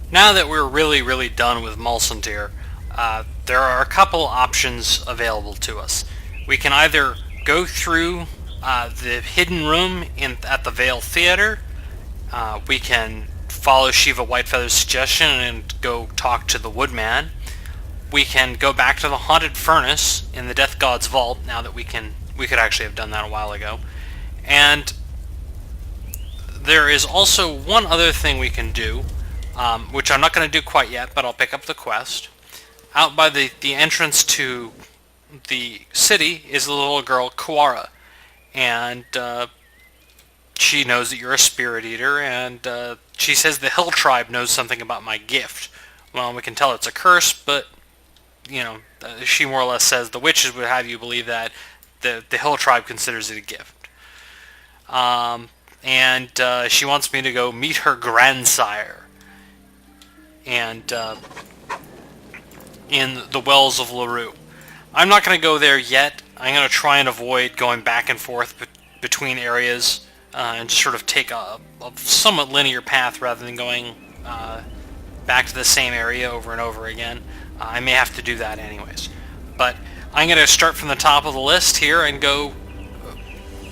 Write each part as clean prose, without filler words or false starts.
Now that we're really done with Mulsantir, there are a couple options available to us. We can either go through the hidden room at the Vale Theater. We can follow Shiva Whitefeather's suggestion and go talk to the Woodman. We can go back to the Haunted Furnace in the Death God's Vault, now that we could actually have done that a while ago. And there is also one other thing we can do, which I'm not going to do quite yet, but I'll pick up the quest. Out by the entrance to the city is the little girl, Kuara. And she knows that you're a spirit eater, and she says the Hill Tribe knows something about my gift. Well, we can tell it's a curse, but, you know, she more or less says the witches would have you believe that the Hill Tribe considers it a gift. And she wants me to go meet her grandsire. And in the Wells of LaRue. I'm not going to go there yet. I'm going to try and avoid going back and forth between areas and just sort of take a somewhat linear path rather than going back to the same area over and over again. I may have to do that anyways. But I'm going to start from the top of the list here and go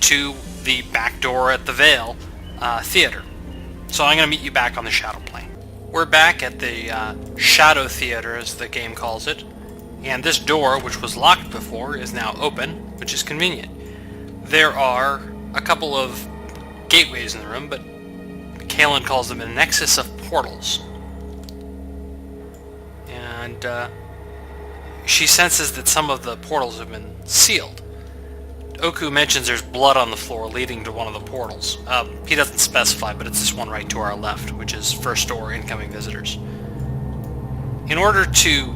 to the back door at the Vale Theater. So I'm going to meet you back on the Shadow Plane. We're back at the Shadow Theater, as the game calls it, and this door, which was locked before, is now open, which is convenient. There are a couple of gateways in the room, but Kalen calls them a nexus of portals. And she senses that some of the portals have been sealed. Oku mentions there's blood on the floor leading to one of the portals. He doesn't specify, but it's this one right to our left, which is first door incoming visitors. In order to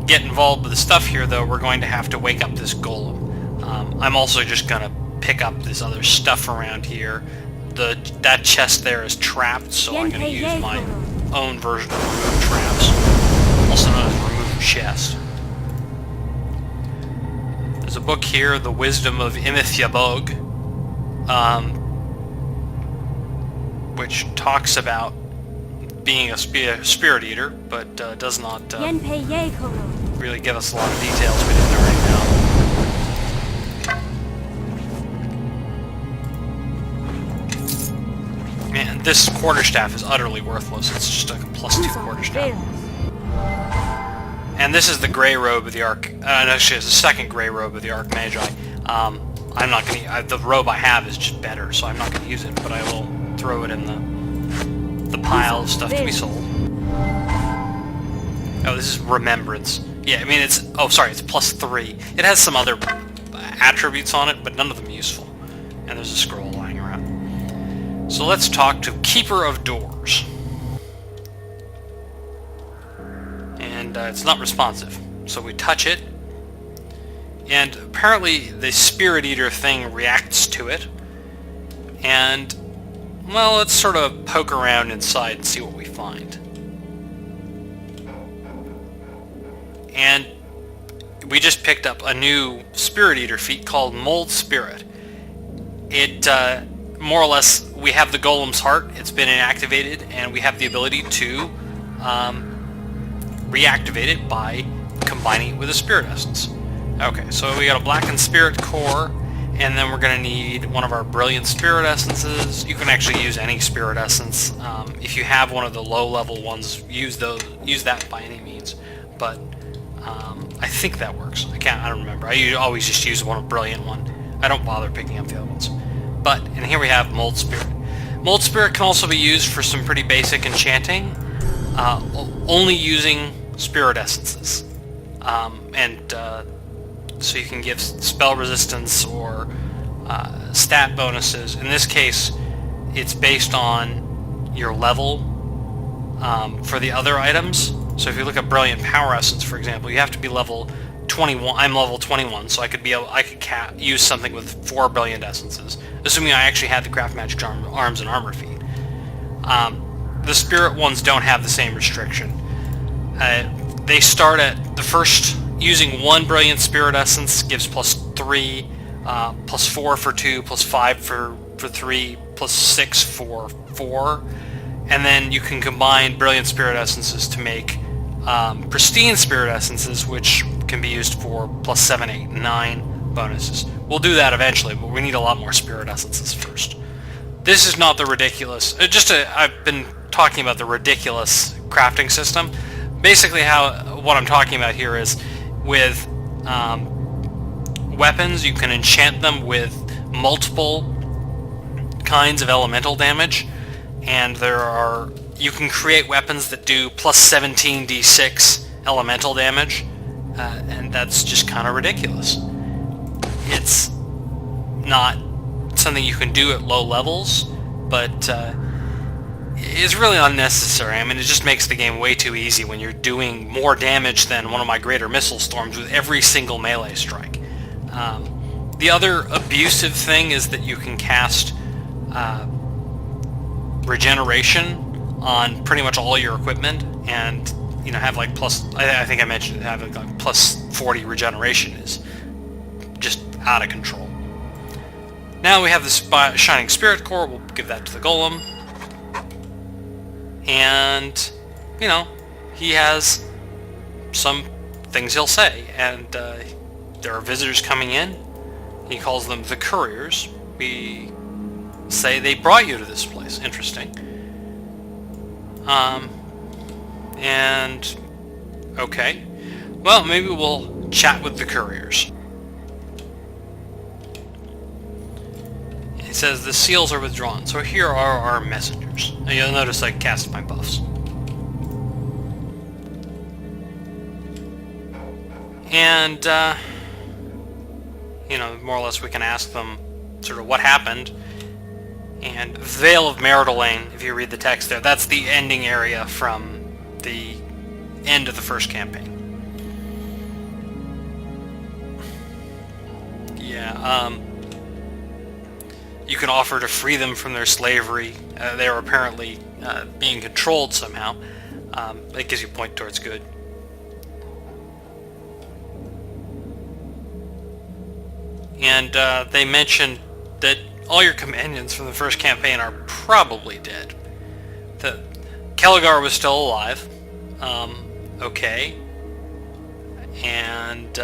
get involved with the stuff here, though, we're going to have to wake up this golem. I'm also just going to pick up this other stuff around here. That chest there is trapped, so I'm going to use my own version of remove traps, also known as remove chest. There's a book here, The Wisdom of Imithjabog, which talks about being a spirit eater, but does not really give us a lot of details we didn't already know. Man, this quarterstaff is utterly worthless. It's just a +2 quarterstaff. And this is the gray robe of the actually, it's the second gray robe of the Archmagi. I'm not going to... the robe I have is just better, so I'm not going to use it, but I will throw it in the pile of stuff to be sold. Oh, this is Remembrance. Yeah, I mean, it's... Oh, sorry, it's +3. It has some other attributes on it, but none of them useful. And there's a scroll lying around. So let's talk to Keeper of Doors. And it's not responsive. So we touch it, and apparently the Spirit Eater thing reacts to it, and, well, let's sort of poke around inside and see what we find. And we just picked up a new Spirit Eater feat called Mold Spirit. It, more or less, we have the Golem's Heart, it's been inactivated, and we have the ability to reactivate it by combining it with a Spirit Essence. Okay, so we got a Blackened Spirit Core, and then we're going to need one of our Brilliant Spirit Essences. You can actually use any Spirit Essence. If you have one of the low-level ones, use that by any means. But I think that works. I don't remember. I always just use one Brilliant one. I don't bother picking up the other ones. But, and here we have Mold Spirit. Mold Spirit can also be used for some pretty basic enchanting, only using Spirit Essences. So you can give spell resistance or stat bonuses. In this case, it's based on your level for the other items. So if you look at Brilliant Power Essence, for example, you have to be level 21. I'm level 21, so I could use something with 4 Brilliant Essences, assuming I actually had the Craft Magic Arms and Armor feat. The Spirit ones don't have the same restriction. They start at the first... Using one Brilliant Spirit Essence gives +3, +4 for 2, +5 for 3, +6 for 4, And then you can combine brilliant spirit essences to make pristine spirit essences, which can be used for plus 7, 8, 9 bonuses. We'll do that eventually, but we need a lot more spirit essences first. This is not the ridiculous... I've been talking about the ridiculous crafting system. Basically, what I'm talking about here is with weapons, you can enchant them with multiple kinds of elemental damage, and you can create weapons that do plus 17d6 elemental damage, and that's just kind of ridiculous. It's not something you can do at low levels, but it's really unnecessary. I mean, it just makes the game way too easy when you're doing more damage than one of my greater missile storms with every single melee strike. The other abusive thing is that you can cast regeneration on pretty much all your equipment, and have like plus... I think I mentioned having like plus 40 regeneration is just out of control. Now we have this Shining Spirit Core. We'll give that to the Golem. And, he has some things he'll say. And there are visitors coming in. He calls them the Couriers. We say they brought you to this place. Interesting. And... okay. Well, maybe we'll chat with the Couriers. It says the seals are withdrawn, so here are our messengers. Now you'll notice I cast my buffs. And, more or less we can ask them sort of what happened. And Vale of Maridolane, if you read the text there, that's the ending area from the end of the first campaign. Yeah, you can offer to free them from their slavery. They are apparently being controlled somehow. It gives you a point towards good. And they mentioned that all your companions from the first campaign are probably dead. Kelligar was still alive. Okay. And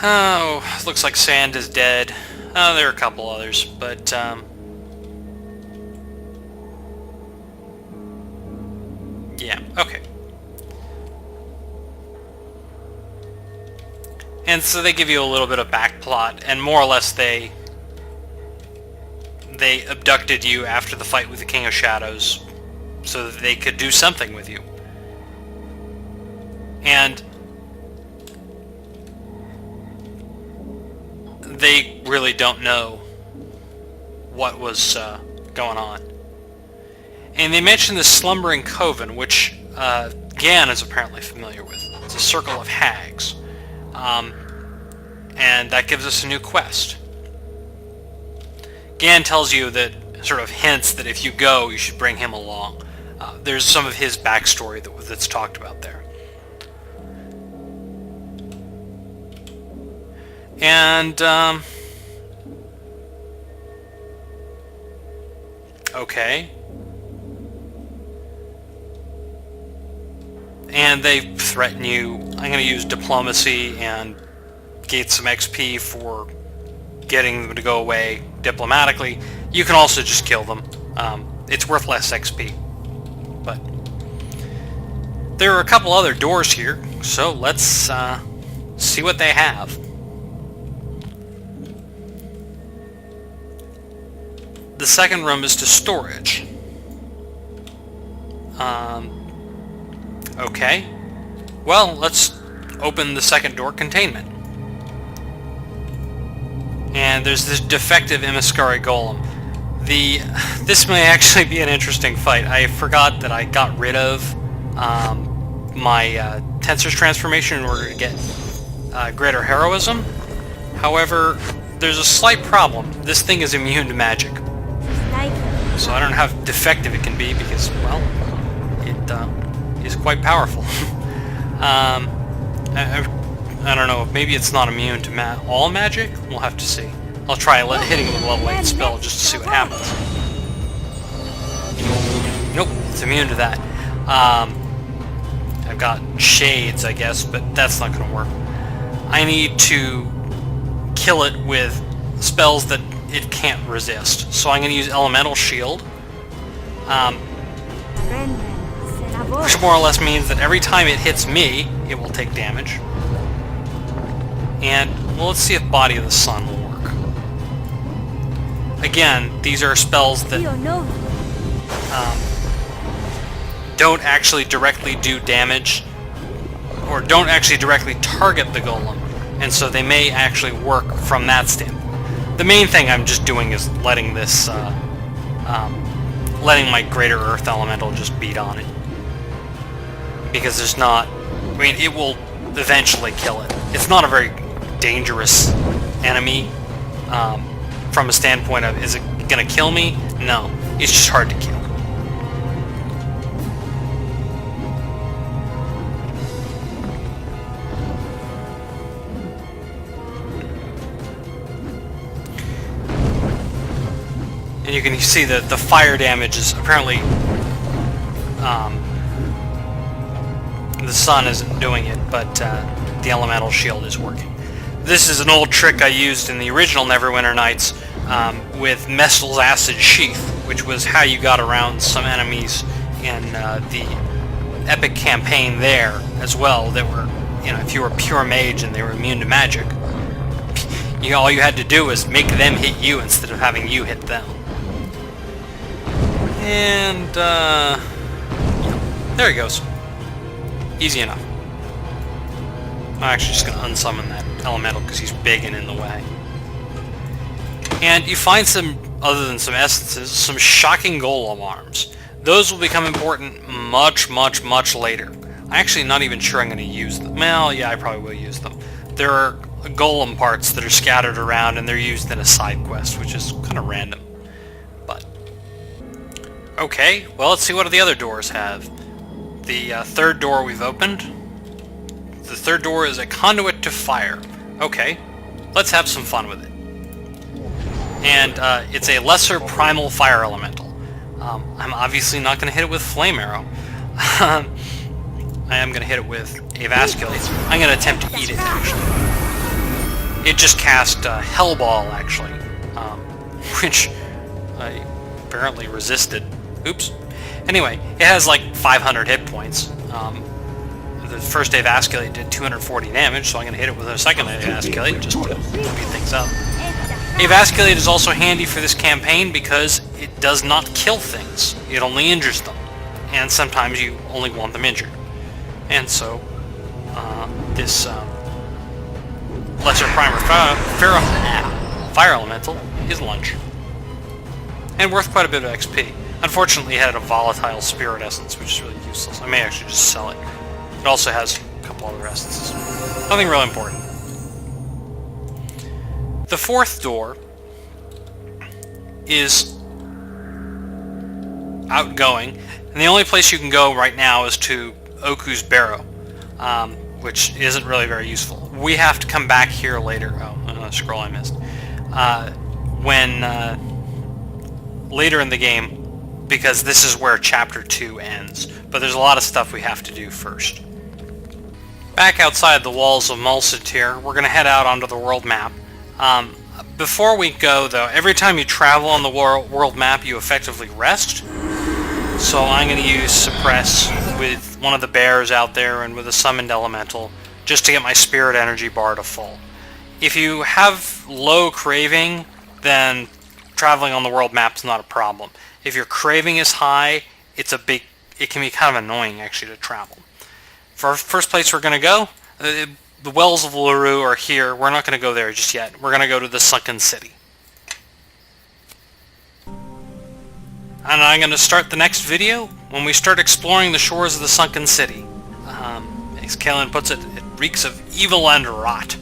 oh, looks like Sand is dead. Oh, there are a couple others, but yeah, okay. And so they give you a little bit of back plot, and more or less they abducted you after the fight with the King of Shadows so that they could do something with you. And they really don't know what was going on. And they mentioned the Slumbering Coven, which Gan is apparently familiar with. It's a circle of hags. And that gives us a new quest. Gan tells you that, sort of hints that if you go, you should bring him along. There's some of his backstory that's talked about there. And, okay. And they threaten you. I'm going to use diplomacy and get some XP for getting them to go away diplomatically. You can also just kill them. It's worth less XP. But there are a couple other doors here, so let's see what they have. The second room is to storage. Okay. Well, let's open the second door, containment. And there's this defective Emissary Golem. This may actually be an interesting fight. I forgot that I got rid of my Tensor's transformation in order to get greater heroism. However, there's a slight problem. This thing is immune to magic. So I don't know how defective it can be because, well, it is quite powerful. I don't know, maybe it's not immune to all magic? We'll have to see. I'll try hitting with a level 8 spell just to see what happens. Nope, it's immune to that. I've got shades, I guess, but that's not going to work. I need to kill it with spells that it can't resist. So I'm going to use Elemental Shield. Which more or less means that every time it hits me, it will take damage. And, well, let's see if Body of the Sun will work. Again, these are spells that don't actually directly do damage, or don't actually directly target the golem, and so they may actually work from that standpoint. The main thing I'm just doing is letting this, letting my Greater Earth Elemental just beat on it. Because there's not, I mean, it will eventually kill it. It's not a very dangerous enemy, from a standpoint of, is it gonna kill me? No, it's just hard to kill. And you can see that the fire damage is apparently, the sun isn't doing it, but the elemental shield is working. This is an old trick I used in the original Neverwinter Nights with Mestel's Acid Sheath, which was how you got around some enemies in the epic campaign there as well that were, you know, if you were pure mage and they were immune to magic, all you had to do was make them hit you instead of having you hit them. And, there he goes. Easy enough. I'm actually just going to unsummon that elemental because he's big and in the way. And you find some, other than some essences, some shocking golem arms. Those will become important much, much, much later. I'm actually not even sure I'm going to use them. Well, yeah, I probably will use them. There are golem parts that are scattered around and they're used in a side quest, which is kind of random. But okay, well, let's see what the other doors have. The third door we've opened. The third door is a conduit to fire. Okay, let's have some fun with it. And it's a lesser primal fire elemental. I'm obviously not going to hit it with Flame Arrow. I am going to hit it with Avasculate. I'm going to attempt to eat it, actually. It just cast Hellball, actually, which I apparently resisted. Oops. Anyway, it has like 500 hit points. The first Avasculate did 240 damage, so I'm going to hit it with a second Avasculate just to speed things up. Avasculate is also handy for this campaign because it does not kill things. It only injures them. And sometimes you only want them injured. And so, this Lesser Primer Fire Elemental is lunch. And worth quite a bit of XP. Unfortunately, it had a volatile Spirit Essence, which is really useless. I may actually just sell it. It also has a couple other essences. Nothing really important. The fourth door is outgoing, and the only place you can go right now is to Oku's Barrow, which isn't really very useful. We have to come back here later. Oh, another scroll I missed. Later in the game, because this is where Chapter 2 ends. But there's a lot of stuff we have to do first. Back outside the walls of Mulcitir, we're going to head out onto the world map. Before we go, though, every time you travel on the world map, you effectively rest. So I'm going to use Suppress with one of the bears out there and with a summoned elemental, just to get my spirit energy bar to full. If you have low craving, then traveling on the world map is not a problem. If your craving is high, it can be kind of annoying, actually, to travel. For our first place we're going to go, the Wells of Larue are here. We're not going to go there just yet. We're going to go to the Sunken City. And I'm going to start the next video when we start exploring the shores of the Sunken City. As Kalen puts it, it reeks of evil and rot.